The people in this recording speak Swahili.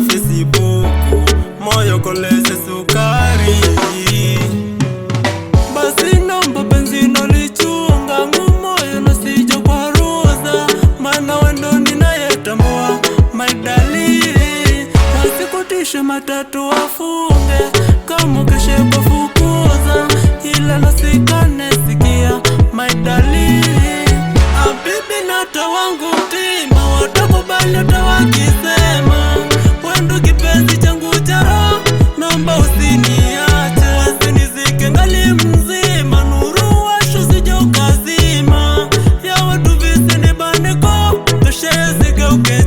Facebook, moyo koleze sukari. Basi naomba penzi nalichunga moyo nasije kwa ruza, maana wendo ninayetambua my darling. Nasikutishe matatu wafunge kama keshe kwa fukuza, ila nasikane sikia my darling. Habibi nata wangu mtima watakubali hata wakisema wendo kipenzi changu cha roho, naomba usiniache, usinizike ngali mzima, nuru washo sije ukazima, ya watu visini bandiko toshe zigeuke.